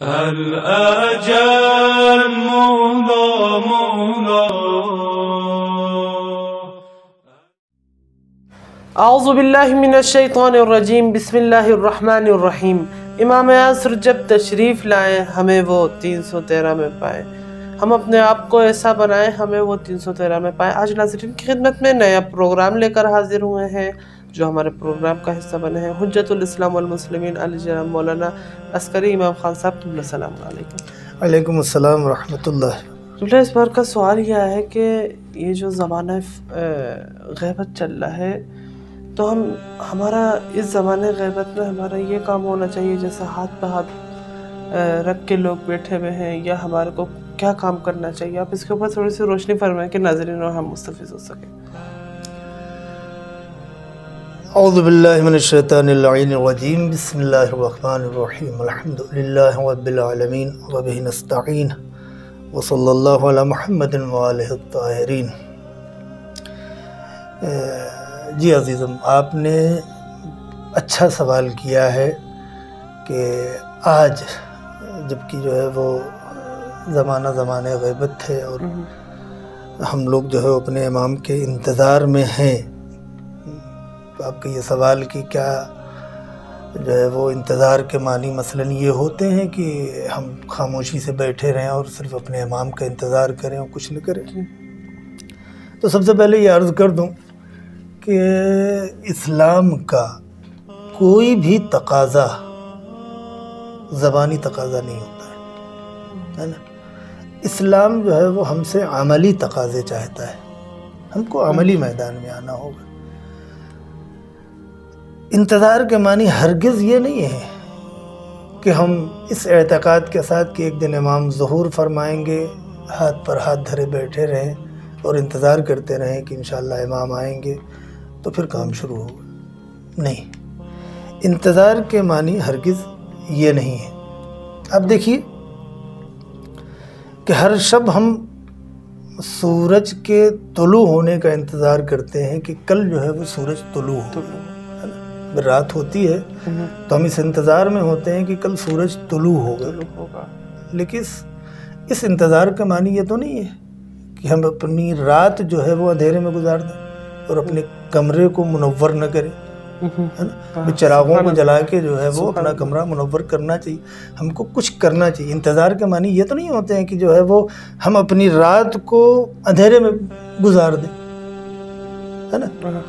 الأجل مولا مولا. اعوذ باللہ من الشیطان الرجیم. بسم اللہ الرحمن الرحیم. امام عصر جب تشریف لائیں ہمیں وہ 313 میں پائیں، ہم اپنے آپ کو ایسا بنائیں ہمیں وہ 313 میں پائیں. آج ناظرین کی خدمت میں نیا پروگرام لے کر حاضر ہوئے ہیں جو ہمارے پروگرام کا حصہ بنے ہیں. حجت الاسلام والمسلمین علی جناب مولانا عسکری امام خان صاحب. السلام علیکم. وعلیکم السلام ورحمۃ اللہ. اس بار کا سوال یہ ہے کہ یہ جو زمانہ غیبت چل رہا ہے تو ہمارا اس زمانے غیبت میں ہمارا یہ کام ہونا چاہیے جیسا ہاتھ پہ ہاتھ رکھ کے لوگ بیٹھے ہوئے ہیں، یا ہمارے کو کیا کام کرنا چاہیے؟ آپ اس کے اوپر تھوڑی سی روشنی فرمائیں کہ ناظرین اور ہم مستفید ہو سکیں. اعوذ باللہ من الشیطان اللعین الرجیم. بسم اللہ الرحمن الرحیم. الحمد للہ رب العالمین وبہ نستعین وصلی اللہ علی محمد وآلہ الطاہرین. جی عزیزم، آپ نے اچھا سوال کیا ہے کہ آج جبکہ جو ہے وہ زمانہ غیبت ہے اور ہم لوگ جو ہے اپنے امام کے انتظار میں ہیں، تو آپ کے یہ سوال کی کیا جو ہے وہ انتظار کے معنی مثلاً یہ ہوتے ہیں کہ ہم خاموشی سے بیٹھے رہیں اور صرف اپنے امام کا انتظار کریں اور کچھ نہ کریں. تو سب سے پہلے یہ عرض کر دوں کہ اسلام کا کوئی بھی تقاضا زبانی تقاضا نہیں ہوتا ہے نا. اسلام جو ہے وہ ہم سے عملی تقاضے چاہتا ہے، ہم کو عملی میدان میں آنا ہوگا. انتظار کے معنی ہرگز یہ نہیں ہے کہ ہم اس اعتقاد کے ساتھ کہ ایک دن امام ظہور فرمائیں گے، ہاتھ پر ہاتھ دھرے بیٹھے رہیں اور انتظار کرتے رہیں کہ انشاءاللہ امام آئیں گے تو پھر کام شروع ہوگا. نہیں، انتظار کے معنی ہرگز یہ نہیں ہے. اب دیکھیے کہ ہر شب ہم سورج کے طلوع ہونے کا انتظار کرتے ہیں کہ کل جو ہے وہ سورج طلوع ہوگا. رات ہوتی ہے تو ہم اس انتظار میں ہوتے ہیں کہ کل سورج طلوع ہوگا. لیکن اس انتظار کا معنی یہ تو نہیں ہے کہ ہم اپنی رات جو ہے وہ اندھیرے میں گزار دیں اور اپنے کمرے کو منور نہ کریں. چراغوں کو جلا کے جو ہے وہ اپنا کمرہ منور کرنا چاہیے، ہم کو کچھ کرنا چاہیے. انتظار کے معنی یہ تو نہیں ہوتے ہیں کہ جو ہے وہ ہم اپنی رات کو اندھیرے میں گزار دیں، ہے نا.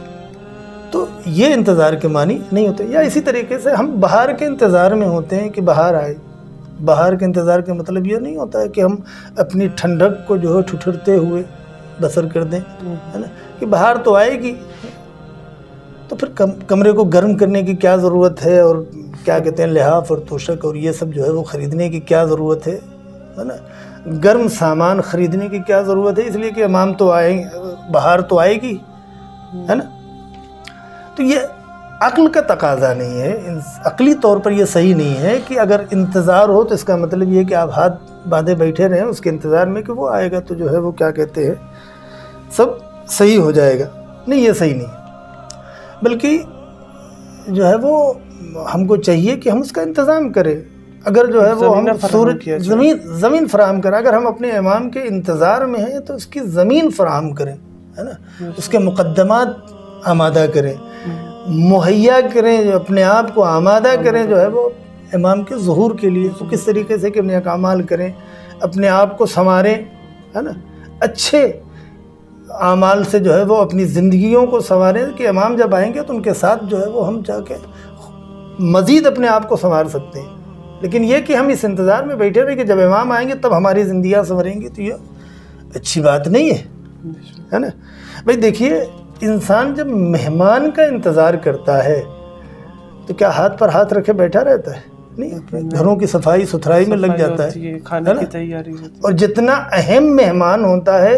تو یہ انتظار کے معنی نہیں ہوتے. یا اسی طریقے سے ہم بہار کے انتظار میں ہوتے ہیں کہ بہار آئے. بہار کے انتظار کا مطلب یہ نہیں ہوتا ہے کہ ہم اپنی ٹھنڈک کو جو ہے ٹھٹھرتے ہوئے بسر کر دیں، ہے نا، کہ بہار تو آئے گی تو پھر کمرے کو گرم کرنے کی کیا ضرورت ہے، اور کیا کہتے ہیں لحاف اور توشک اور یہ سب جو ہے وہ خریدنے کی کیا ضرورت ہے نا. گرم سامان خریدنے کی کیا ضرورت ہے، اس لیے کہ امام تو آئیں، بہار تو آئے گی، ہے نا. تو یہ عقل کا تقاضا نہیں ہے، عقلی طور پر یہ صحیح نہیں ہے کہ اگر انتظار ہو تو اس کا مطلب یہ کہ آپ ہاتھ باندھے بیٹھے رہیں اس کے انتظار میں کہ وہ آئے گا تو جو ہے وہ کیا کہتے ہیں سب صحیح ہو جائے گا. نہیں، یہ صحیح نہیں. بلکہ جو ہے وہ ہم کو چاہیے کہ ہم اس کا انتظام کریں. اگر جو ہے وہ ہم سورج زمین فراہم کریں، اگر ہم اپنے امام کے انتظار میں ہیں تو اس کی زمین فراہم کریں، ہے نا، اس کے مقدمات آمادہ کریں، مہیا کریں، جو اپنے آپ کو آمادہ کریں جو ہے وہ امام کے ظہور کے لیے. تو کس طریقے سے کہ نیک اعمال کریں، اپنے آپ کو سنواریں، ہے نا، اچھے اعمال سے جو ہے وہ اپنی زندگیوں کو سنواریں کہ امام جب آئیں گے تو ان کے ساتھ جو ہے وہ ہم جا کے مزید اپنے آپ کو سنوار سکتے ہیں. لیکن یہ کہ ہم اس انتظار میں بیٹھے رہے کہ جب امام آئیں گے تب ہماری زندگیاں سنوریں گی، تو یہ اچھی بات نہیں ہے نا. بھئی دیکھیے، انسان جب مہمان کا انتظار کرتا ہے تو کیا ہاتھ پر ہاتھ رکھے بیٹھا رہتا ہے؟ نہیں، اپنے گھروں کی صفائی ستھرائی میں لگ جاتا ہے، کھانے کی تیاری. اور جتنا اہم مہمان ہوتا ہے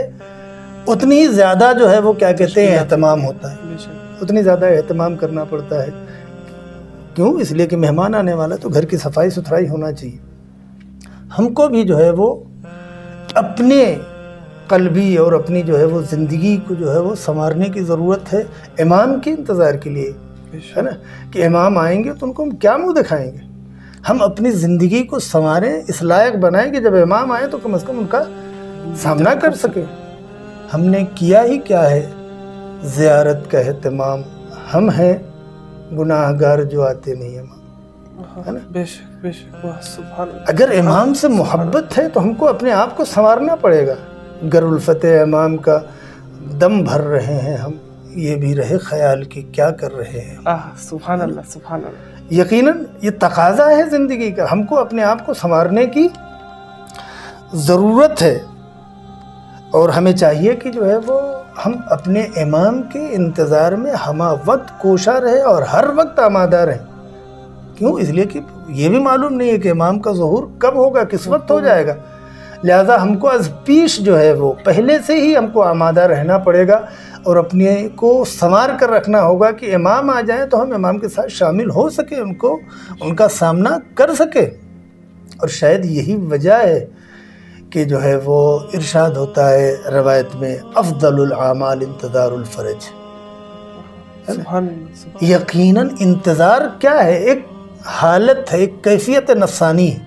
اتنی زیادہ جو ہے وہ کیا کہتے ہیں اہتمام ہوتا ہے، اتنی زیادہ اہتمام کرنا پڑتا ہے. کیوں؟ اس لیے کہ مہمان آنے والا تو گھر کی صفائی ستھرائی ہونا چاہیے. ہم کو بھی جو ہے وہ اپنے قلبی اور اپنی جو ہے وہ زندگی کو جو ہے وہ سنوارنے کی ضرورت ہے امام کے انتظار کے لیے، ہے نا، کہ امام آئیں گے تو ان کو ہم کیا منہ دکھائیں گے. ہم اپنی زندگی کو سنواریں، اس لائق بنائیں کہ جب امام آئے تو کم از کم ان کا سامنا کر سکیں۔ ہم نے کیا ہی کیا ہے زیارت کا اہتمام، ہم ہیں گناہ گار جو آتے نہیں امام، ہے نا؟ بے شک بے شک، واہ سبحان اللہ۔ اگر امام سے محبت ہے تو ہم کو اپنے آپ کو سنوارنا پڑے گا۔ گر الفت امام کا دم بھر رہے ہیں ہم، یہ بھی رہے خیال کہ کیا کر رہے ہیں۔ سبحان اللہ سبحان اللہ۔ یقیناً یہ تقاضا ہے زندگی کا، ہم کو اپنے آپ کو سنوارنے کی ضرورت ہے، اور ہمیں چاہیے کہ جو ہے وہ ہم اپنے امام کے انتظار میں ہمہ وقت کوشاں رہے اور ہر وقت آمادہ رہیں۔ کیوں؟ اس لیے کہ یہ بھی معلوم نہیں ہے کہ امام کا ظہور کب ہوگا، کس وقت ہو جائے گا، لہذا ہم کو از پیش جو ہے وہ پہلے سے ہی ہم کو آمادہ رہنا پڑے گا اور اپنے کو سنوار کر رکھنا ہوگا کہ امام آ جائیں تو ہم امام کے ساتھ شامل ہو سکیں، ان کا سامنا کر سکیں۔ اور شاید یہی وجہ ہے کہ جو ہے وہ ارشاد ہوتا ہے روایت میں، افضل الاعمال انتظار الفرج۔ یقیناً انتظار کیا ہے؟ ایک حالت ہے، ایک کیفیت نفسانی ہے۔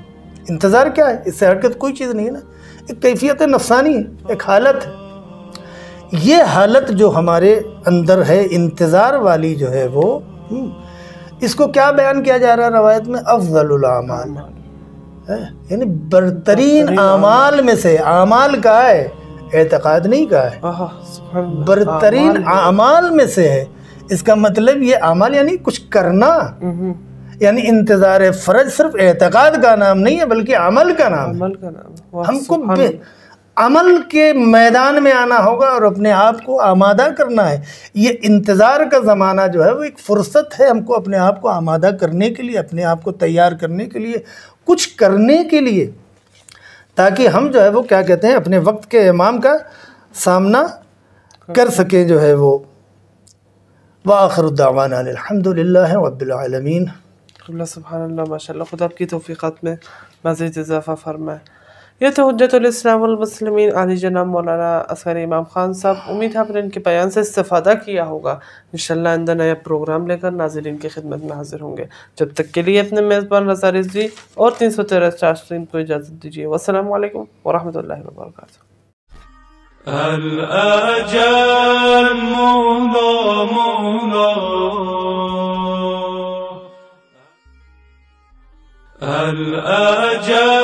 انتظار کیا ہے؟ اس سے ہٹ کے کوئی چیز نہیں ہے نا، ایک کیفیت نفسانی ہے، ایک حالت ہے۔ یہ حالت جو ہمارے اندر ہے انتظار والی جو ہے وہ، اس کو کیا بیان کیا جا رہا ہے روایت میں؟ افضل الاعمال، یعنی برترین اعمال میں سے، اعمال کا ہے، اعتقاد نہیں کا ہے، برترین اعمال میں سے ہے۔ اس کا مطلب یہ اعمال یعنی کچھ کرنا، یعنی انتظار فرج صرف اعتقاد کا نام نہیں ہے بلکہ عمل کا نام ہے۔ ہم کو عمل کے میدان میں آنا ہوگا اور اپنے آپ کو آمادہ کرنا ہے۔ یہ انتظار کا زمانہ جو ہے وہ ایک فرصت ہے ہم کو اپنے آپ کو آمادہ کرنے کے لیے، اپنے آپ کو تیار کرنے کے لیے، کچھ کرنے کے لیے، تاکہ ہم جو ہے وہ کیا کہتے ہیں اپنے وقت کے امام کا سامنا کر سکیں جو ہے وہ۔ وآخر الدعوانا الحمد للہ رب العالمین۔ اللہ سبحان اللہ، ماشاء اللہ، خدا آپ کی توفیقات میں مزید اضافہ فرمائے۔ یہ تو حجت الاسلام والمسلمین علی جناب مولانا اصغر امام خان صاحب، امید ہے آپ نے ان کے بیان سے استفادہ کیا ہوگا۔ انشاءاللہ آئندہ نیا پروگرام لے کر ناظرین کی خدمت میں حاضر ہوں گے۔ جب تک کے لیے اپنے میزبان رضا رضوی اور 313 اسٹارسٹریم کو اجازت دیجیے۔ والسلام علیکم ورحمۃ اللہ وبرکاتہ۔ الأجل مولا مولا، الأجل